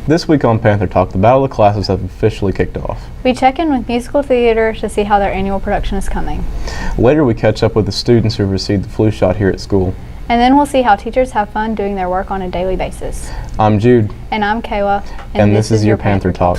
This week on Panther Talk, the Battle of the Classes have officially kicked off. We check in with musical theater to see how their annual production is coming. Later, we catch up with the students who received the flu shot here at school. And then we'll see how teachers have fun doing their work on a daily basis. I'm Jude. And I'm Kayla. And this is your Panther Talk.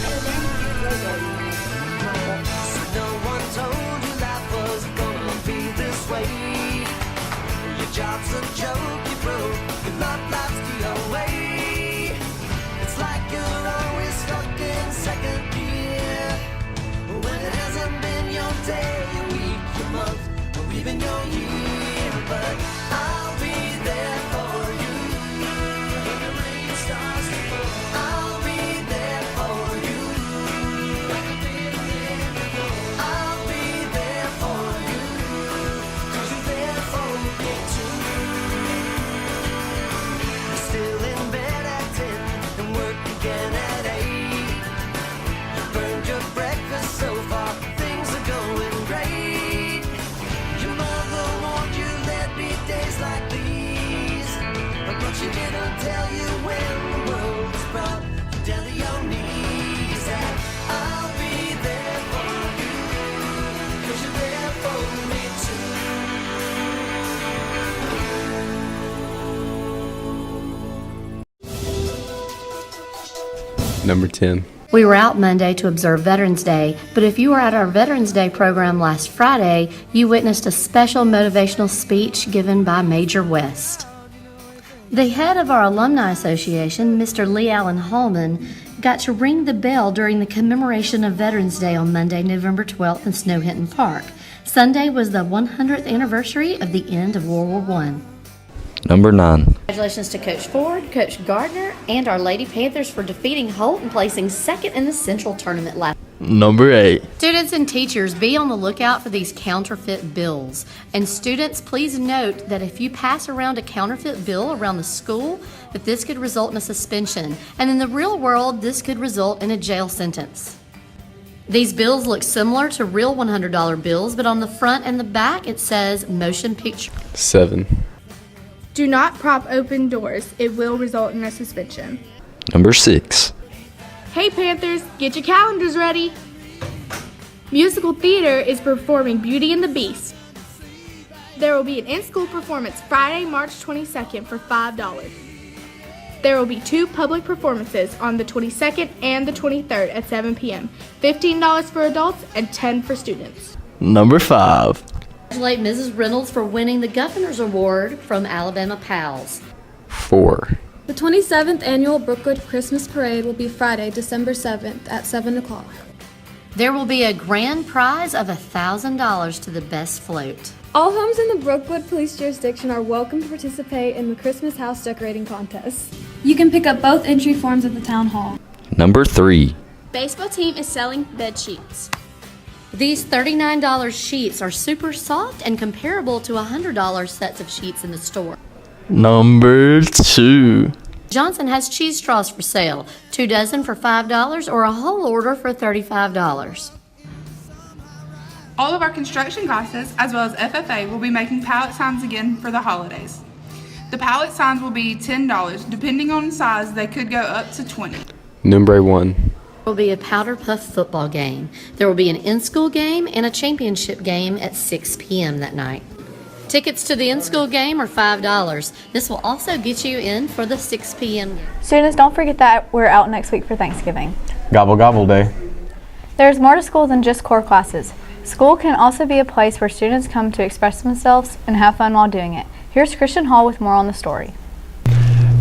Number 10. We were out Monday to observe Veterans Day, but if you were at our Veterans Day program last Friday, you witnessed a special motivational speech given by Major West. The head of our Alumni Association, Mr. Lee Allen Hallman, got to ring the bell during the commemoration of Veterans Day on Monday, November 12th in Snow Hinton Park. Sunday was the 100th anniversary of the end of World War I. Number 9. Congratulations to Coach Ford, Coach Gardner, and our Lady Panthers for defeating Holt and placing second in the Central Tournament last. Number 8. Students and teachers, be on the lookout for these counterfeit bills. And students, please note that if you pass around a counterfeit bill around the school, that this could result in a suspension. And in the real world, this could result in a jail sentence. These bills look similar to real $100 bills, but on the front and the back it says motion picture. 7. Do not prop open doors. It will result in a suspension. Number 6. Hey Panthers, get your calendars ready. Musical theater is performing Beauty and the Beast. There will be an in-school performance Friday, March 22nd for $5. There will be 2 public performances on the 22nd and the 23rd at 7 p.m. $15 for adults and $10 for students. Number 5. Congratulate Mrs. Reynolds for winning the Governor's Award from Alabama Pals. 4. The 27th Annual Brookwood Christmas Parade will be Friday, December 7th at 7 o'clock. There will be a grand prize of $1,000 to the best float. All homes in the Brookwood Police Jurisdiction are welcome to participate in the Christmas house decorating contest. You can pick up both entry forms at the Town Hall. Number 3. Baseball team is selling bed sheets. These $39 sheets are super soft and comparable to $100 sets of sheets in the store. Number 2. Johnson has cheese straws for sale, 2 dozen for $5 or a whole order for $35. All of our construction classes, as well as FFA, will be making pallet signs again for the holidays. The pallet signs will be $10. Depending on size, they could go up to $20. Number 1. There will be a Powderpuff football game. There will be an in-school game and a championship game at 6 p.m. that night. Tickets to the in-school game are $5. This will also get you in for the 6 p.m. game. Students, don't forget that we're out next week for Thanksgiving. Gobble Gobble Day. There's more to school than just core classes. School can also be a place where students come to express themselves and have fun while doing it. Here's Christian Hall with more on the story.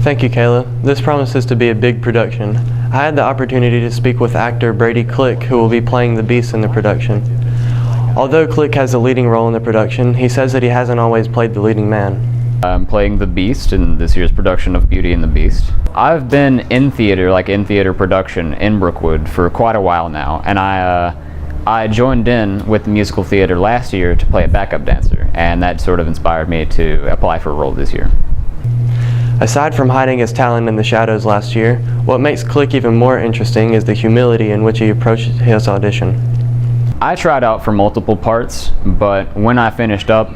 Thank you, Kayla. This promises to be a big production. I had the opportunity to speak with actor Brady Click, who will be playing the Beast in the production. Although Click has a leading role in the production, he says that he hasn't always played the leading man. I'm playing the Beast in this year's production of Beauty and the Beast. I've been in theater production in Brookwood for quite a while now, and I joined in with the musical theater last year to play a backup dancer, and that sort of inspired me to apply for a role this year. Aside from hiding his talent in the shadows last year, what makes Click even more interesting is the humility in which he approached his audition. I tried out for multiple parts, but when I finished up,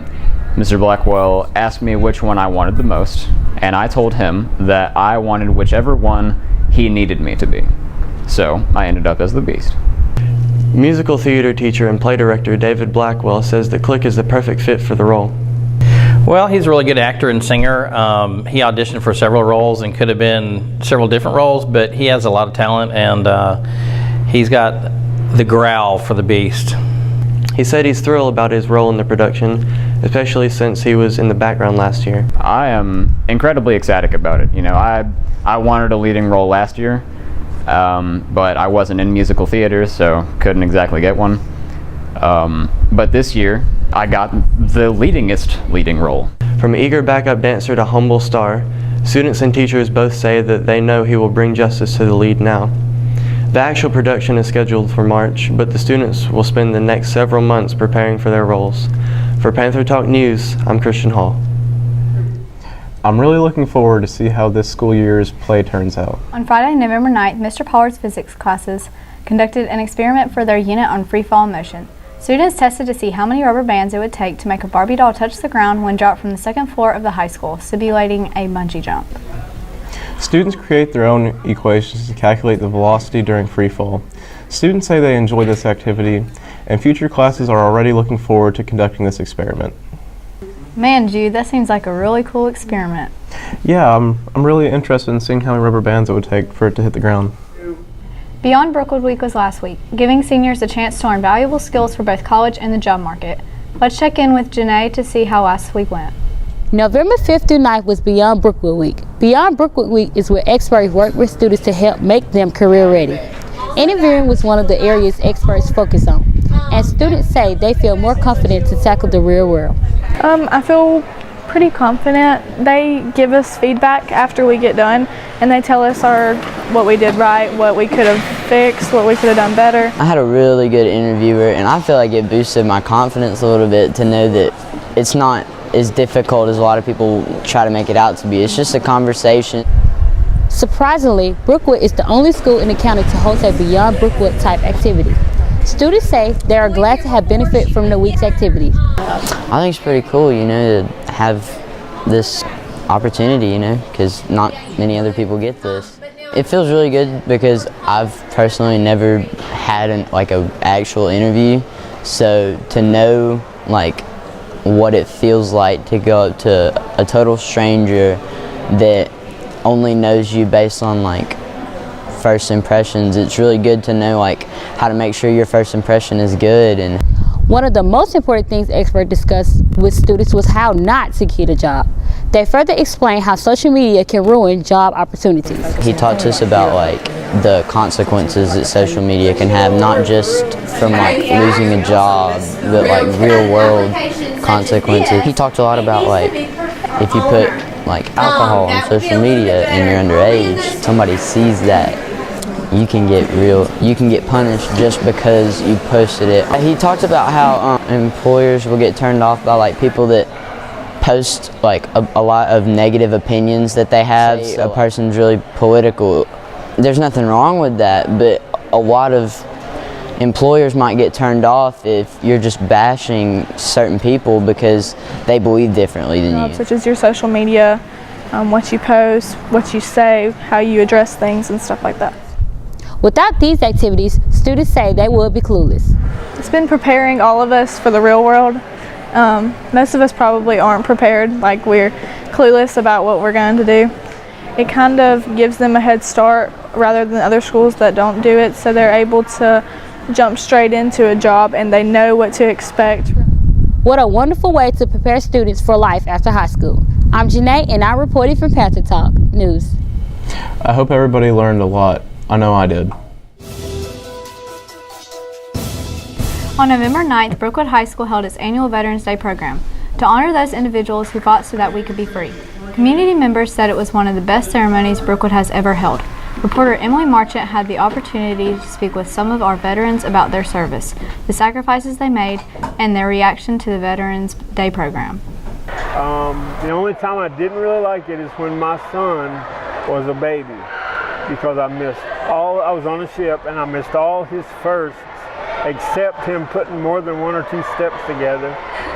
Mr. Blackwell asked me which one I wanted the most, and I told him that I wanted whichever one he he needed me to be. So I ended up as the Beast. Musical theater teacher and play director David Blackwell says that Click is the perfect fit for the role. Well, he's a really good actor and singer. He auditioned for several roles and could have been several different roles, but he has a lot of talent, and he's got the growl for the Beast. He said he's thrilled about his role in the production, especially since he was in the background last year. I am incredibly ecstatic about it. You know, I wanted a leading role last year, but I wasn't in musical theater, so couldn't exactly get one. But this year, I got the leadingest leading role. From eager backup dancer to humble star, students and teachers both say that they know he will bring justice to the lead now. The actual production is scheduled for March, but the students will spend the next several months preparing for their roles. For Panther Talk News, I'm Christian Hall. I'm really looking forward to see how this school year's play turns out. On Friday, November 9th, Mr. Pollard's physics classes conducted an experiment for their unit on freefall motion. Students tested to see how many rubber bands it would take to make a Barbie doll touch the ground when dropped from the second floor of the high school, simulating a bungee jump. Students create their own equations to calculate the velocity during freefall. Students say they enjoy this activity, and future classes are already looking forward to conducting this experiment. Man, Jude, that seems like a really cool experiment. Yeah, I'm really interested in seeing how many rubber bands it would take for it to hit the ground. Beyond Brookwood Week was last week, giving seniors a chance to learn valuable skills for both college and the job market. Let's check in with Janae to see how last week went. November 5th through 9th was Beyond Brookwood Week. Beyond Brookwood Week is where experts work with students to help make them career ready. Interviewing was one of the areas experts focus on, and students say they feel more confident to tackle the real world. I feel pretty confident. They give us feedback after we get done, and they tell us what we did right, what we could have fixed, what we could have done better. I had a really good interviewer, and I feel like it boosted my confidence a little bit to know that it's not as difficult as a lot of people try to make it out to be. It's just a conversation. Surprisingly, Brookwood is the only school in the county to host a Beyond Brookwood type activity. Students say they are glad to have benefit from the week's activities. I think it's pretty cool, you know, to have this opportunity, you know, because not many other people get this. It feels really good because I've personally never had an actual interview, so to know what it feels like to go up to a total stranger that only knows you based on first impressions, it's really good to know how to make sure your first impression is good. And one of the most important things experts discussed with students was how not to get a job. They further explained how social media can ruin job opportunities. He talked to us about the consequences that social media can have, not just from losing a job, but real world consequences. He talked a lot about if you put alcohol on social media and you're underage, somebody sees that, you can get punished just because you posted it. He talked about how employers will get turned off by people that post a lot of negative opinions that they have. A person's really political. There's nothing wrong with that, but a lot of employers might get turned off if you're just bashing certain people because they believe differently than you. Such as your social media, what you post, what you say, how you address things and stuff like that. Without these activities, students say they would be clueless. It's been preparing all of us for the real world. Most of us probably aren't prepared, we're clueless about what we're going to do. It kind of gives them a head start rather than other schools that don't do it, so they're able to jump straight into a job and they know what to expect. What a wonderful way to prepare students for life after high school. I'm Janae, and I reported from Panther Talk News. I hope everybody learned a lot. I know I did. On November 9th, Brookwood High School held its annual Veterans Day program to honor those individuals who fought so that we could be free. Community members said it was one of the best ceremonies Brookwood has ever held. Reporter Emily Marchant had the opportunity to speak with some of our veterans about their service, the sacrifices they made, and their reaction to the Veterans Day program. The only time I didn't really like it is when my son was a baby, because I was on a ship and I missed all his firsts except him putting more than one or two steps together.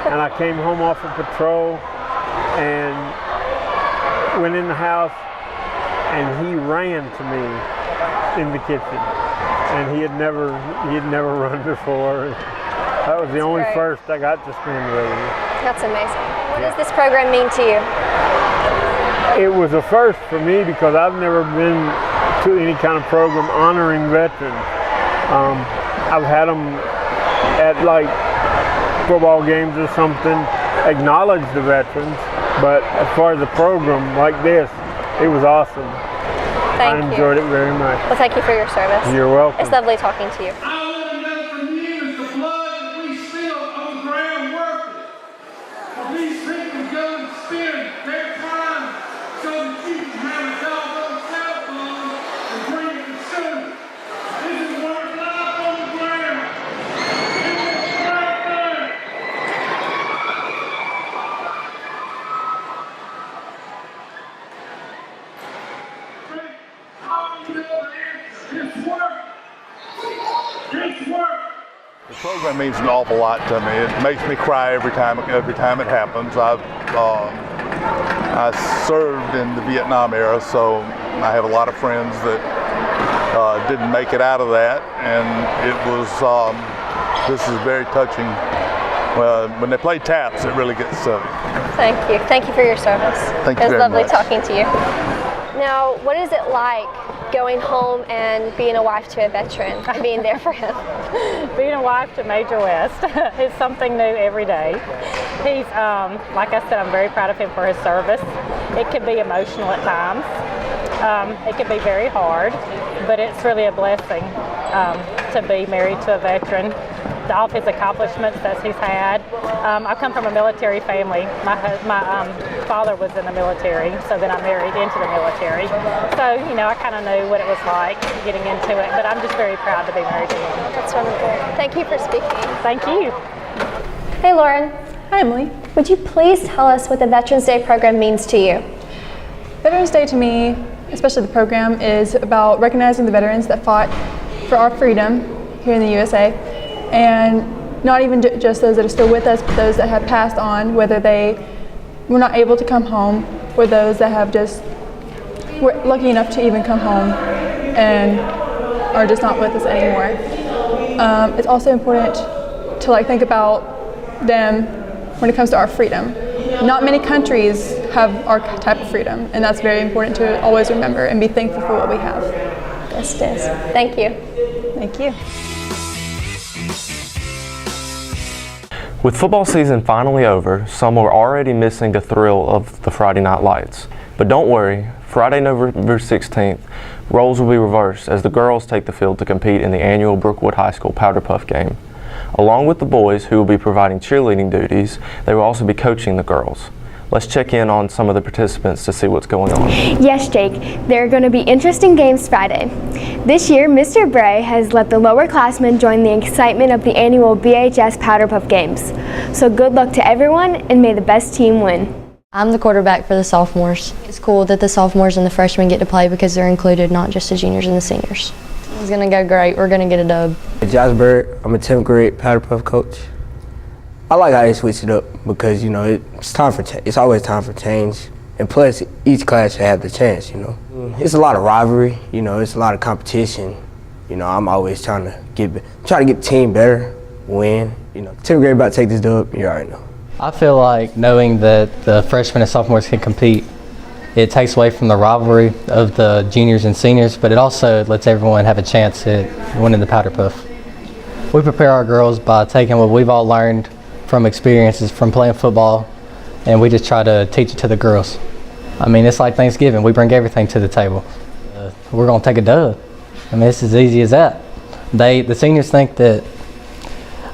And I came home off of patrol and went in the house and he ran to me in the kitchen, and he had never run before. That was the only first I got to spend with him. That's amazing. What does this program mean to you? It was a first for me because I've never been to any kind of program honoring veterans. I've had them at like football games or something, acknowledge the veterans, but as far as a program like this, it was awesome. Thank you. I enjoyed it very much. Well, thank you for your service. You're welcome. It's lovely talking to you. The program means an awful lot to me. It makes me cry every time it happens. I served in the Vietnam era, so I have a lot of friends that didn't make it out of that, and it was. This is very touching. When they play taps, it really gets to me. Thank you. Thank you for your service. Thank you very much. It was lovely talking to you. Now, what is it like going home and being a wife to a veteran and being there for him? Being a wife to Major West is something new every day. He's, like I said, I'm very proud of him for his service. It can be emotional at times. It can be very hard, but it's really a blessing to be married to a veteran. All of his accomplishments that he's had. I come from a military family. My father was in the military, so then I married into the military. So, you know, I kind of knew what it was like getting into it, but I'm just very proud to be married to him. That's wonderful. Thank you for speaking. Thank you. Hey, Lauren. Hi, Emily. Would you please tell us what the Veterans Day program means to you? Veterans Day to me, especially the program, is about recognizing the veterans that fought for our freedom here in the USA. And not even just those that are still with us, but those that have passed on, whether they were not able to come home, or those that have were lucky enough to even come home and are just not with us anymore. It's also important to think about them when it comes to our freedom. Not many countries have our type of freedom, and that's very important to always remember and be thankful for what we have. Yes, it is. Thank you. Thank you. With football season finally over, some are already missing the thrill of the Friday night lights. But don't worry, Friday, November 16th, roles will be reversed as the girls take the field to compete in the annual Brookwood High School Powderpuff game. Along with the boys who will be providing cheerleading duties, they will also be coaching the girls. Let's check in on some of the participants to see what's going on. Yes, Jake, there are going to be interesting games Friday. This year, Mr. Bray has let the lower classmen join the excitement of the annual BHS Powderpuff Games. So good luck to everyone, and may the best team win. I'm the quarterback for the sophomores. It's cool that the sophomores and the freshmen get to play because they're included, not just the juniors and the seniors. It's going to go great. We're going to get a dub. Josh Bird, I'm a 10th grade Powderpuff coach. I like how they switch it up because, you know, it's always time for change. And plus, each class should have the chance, you know. It's a lot of rivalry, you know, it's a lot of competition. You know, I'm always trying to get the team better, win. You know, 10th grade about to take this dub, you already know. I feel like knowing that the freshmen and sophomores can compete, it takes away from the rivalry of the juniors and seniors, but it also lets everyone have a chance at winning the Powderpuff. We prepare our girls by taking what we've all learned from experiences from playing football, and we just try to teach it to the girls. I mean, it's like Thanksgiving. We bring everything to the table. We're going to take a dub. I mean, it's as easy as that. The seniors think that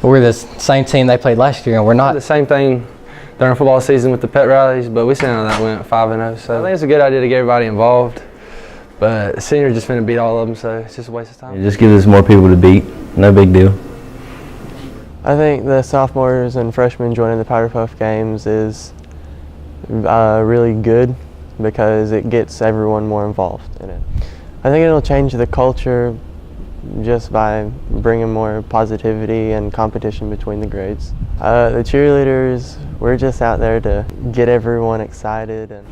we're the same team they played last year, and we're not. The same thing during football season with the pet rallies, but we seen how that went 5-0. So I think it's a good idea to get everybody involved. But the seniors just finna beat all of them, so it's just a waste of time. It just gives us more people to beat. No big deal. I think the sophomores and freshmen joining the Powderpuff games is really good because it gets everyone more involved in it. I think it'll change the culture just by bringing more positivity and competition between the grades. The cheerleaders We're just out there to get everyone excited.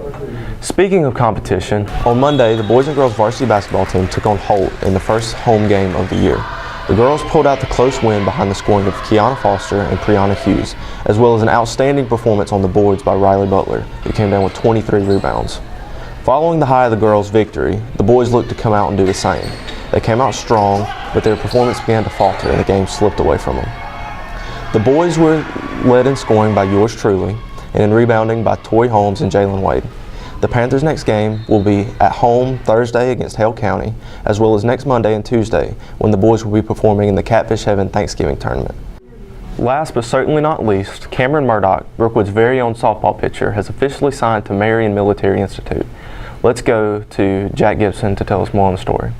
Speaking of competition, on Monday, the boys and girls varsity basketball team took on Holt in the first home game of the year. The girls pulled out the close win behind the scoring of Kiana Foster and Priyana Hughes, as well as an outstanding performance on the boards by Riley Butler, who came down with 23 rebounds. Following the high of the girls' victory, the boys looked to come out and do the same. They came out strong, but their performance began to falter and the game slipped away from them. The boys were led in scoring by yours truly, and in rebounding by Tori Holmes and Jalen Wade. The Panthers' next game will be at home Thursday against Hale County, as well as next Monday and Tuesday when the boys will be performing in the Catfish Heaven Thanksgiving tournament. Last but certainly not least, Cameron Murdoch, Brookwood's very own softball pitcher, has officially signed to Marion Military Institute. Let's go to Jack Gibson to tell us more on the story.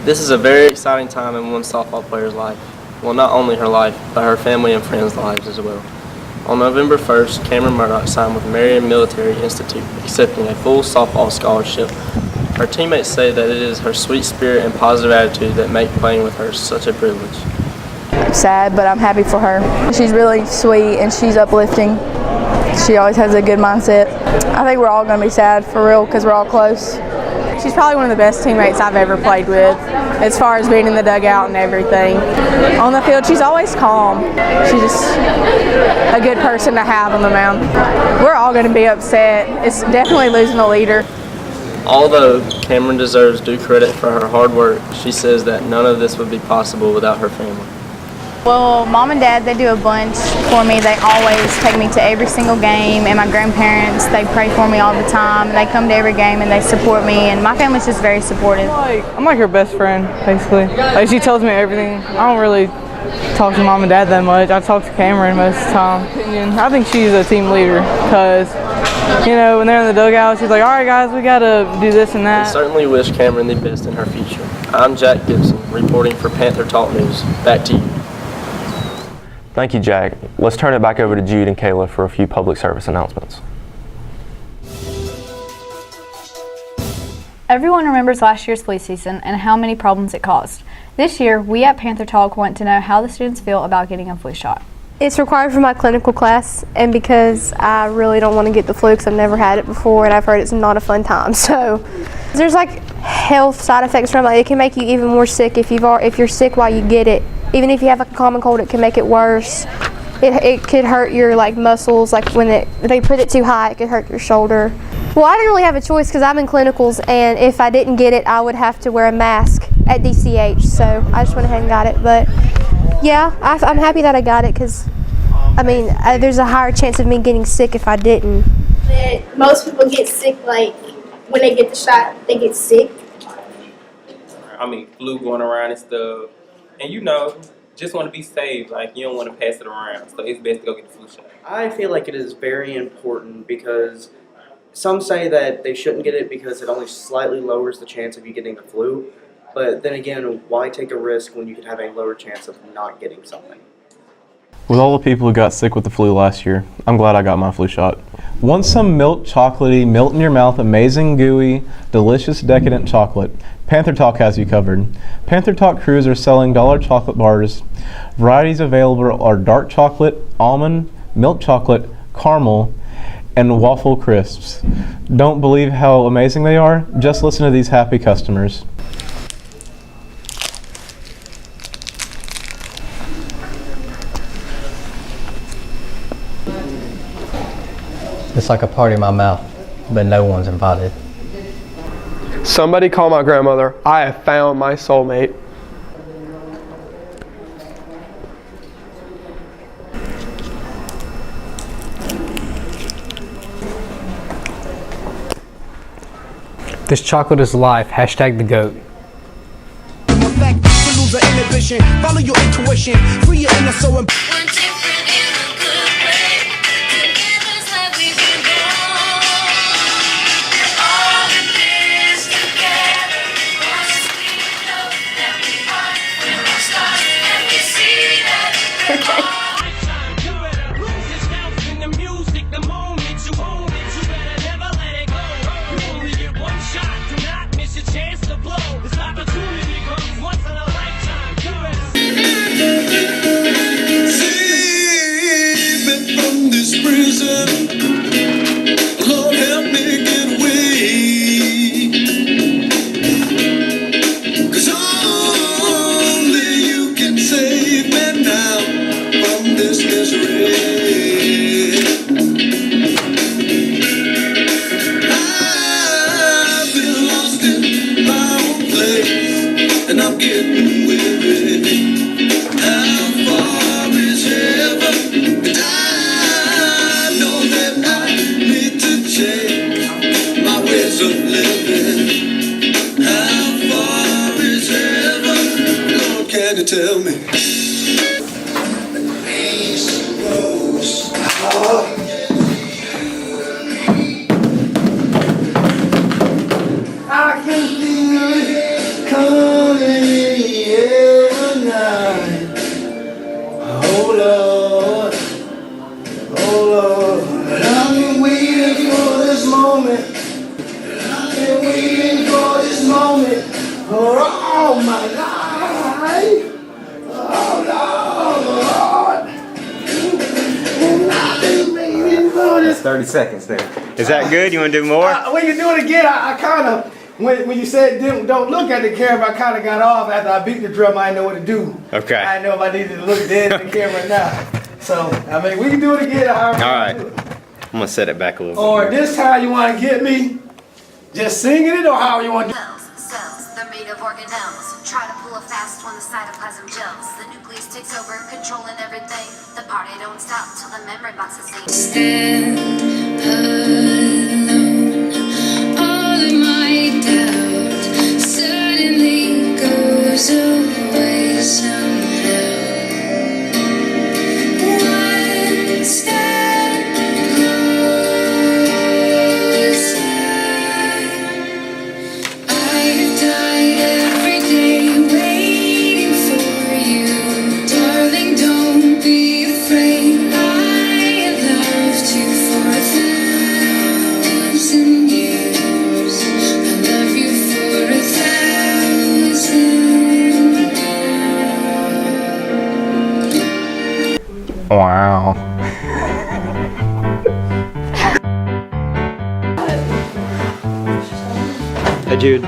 This is a very exciting time in one softball player's life. Well, not only her life, but her family and friends' lives as well. On November 1st, Cameron Murdoch signed with Marion Military Institute, accepting a full softball scholarship. Her teammates say that it is her sweet spirit and positive attitude that make playing with her such a privilege. Sad, but I'm happy for her. She's really sweet and she's uplifting. She always has a good mindset. I think we're all going to be sad for real because we're all close. She's probably one of the best teammates I've ever played with, as far as being in the dugout and everything. On the field, she's always calm. She's just a good person to have on the mound. We're all going to be upset. It's definitely losing a leader. Although Cameron deserves due credit for her hard work, she says that none of this would be possible without her family. Well, Mom and Dad, they do a bunch for me. They always take me to every single game, and my grandparents, they pray for me all the time. And they come to every game and they support me, and my family's just very supportive. I'm like her best friend, basically. Like, she tells me everything. I don't really talk to Mom and Dad that much. I talk to Cameron most of the time. I think she's a team leader because, you know, when they're in the dugout, she's like, all right, guys, we got to do this and that. We certainly wish Cameron the best in her future. I'm Jack Gibson, reporting for Panther Talk News. Back to you. Thank you, Jack. Let's turn it back over to Jude and Kayla for a few public service announcements. Everyone remembers last year's flu season and how many problems it caused. This year, we at Panther Talk want to know how the students feel about getting a flu shot. It's required for my clinical class, and because I really don't want to get the flu because I've never had it before and I've heard it's not a fun time. So there's like health side effects from it. It can make you even more sick if you're sick while you get it. Even if you have a common cold, it can make it worse. It could hurt your like muscles, like when they put it too high, it could hurt your shoulder. Well, I didn't really have a choice because I'm in clinicals, and if I didn't get it, I would have to wear a mask at DCH. So I just went ahead and got it. But yeah, I'm happy that I got it because, I mean, there's a higher chance of me getting sick if I didn't. Most people get sick, like when they get the shot, they get sick. I mean, flu going around and stuff. And you know, just want to be safe. Like, you don't want to pass it around. So it's best to go get the flu shot. I feel like it is very important because some say that they shouldn't get it because it only slightly lowers the chance of you getting the flu. But then again, why take a risk when you could have a lower chance of not getting something? With all the people who got sick with the flu last year, I'm glad I got my flu shot. Want some milk chocolatey, melt in your mouth, amazing, gooey, delicious, decadent chocolate? Panther Talk has you covered. Panther Talk crews are selling dollar chocolate bars. Varieties available are dark chocolate, almond, milk chocolate, caramel, and waffle crisps. Don't believe how amazing they are? Just listen to these happy customers. It's like a party in my mouth, but no one's invited. Somebody call my grandmother. I have found my soulmate. This chocolate is life. Hashtag the GOAT. Follow your intuition. Free your inner soul. and I'm getting weary. How far is heaven? And I know that I need to change my ways of living. How far is heaven? Lord, can you tell me? Peace, rose, I can feel it coming in the air tonight. Oh Lord, oh Lord, I've been waiting for this moment. I've been waiting for this moment for all my life. Oh Lord, and I've been waiting for this. 30 seconds there. Is that good? You want to do more? When you do it again, I kind of, when you said don't look at the camera, I kind of got off after I beat the drum. I didn't know what to do. Okay. I didn't know if I needed to look dead at the camera or not. So, I mean, we can do it again. All right. I'm going to set it back a little Or bit. this time you want to get me just singing it, or how you want to do it? Cells, they're made of organelles. Try to pull a fast one, the cytoplasm gels. The nucleus takes over, controlling everything. The party don't stop till the memory box is seen. Stand alone. All of my doubt suddenly goes away somehow. One step closer. I've died every day waiting for you. Darling, don't be afraid. I have loved you for 1,000 years. I love you for 1,000 years. Wow. Hey, Jude.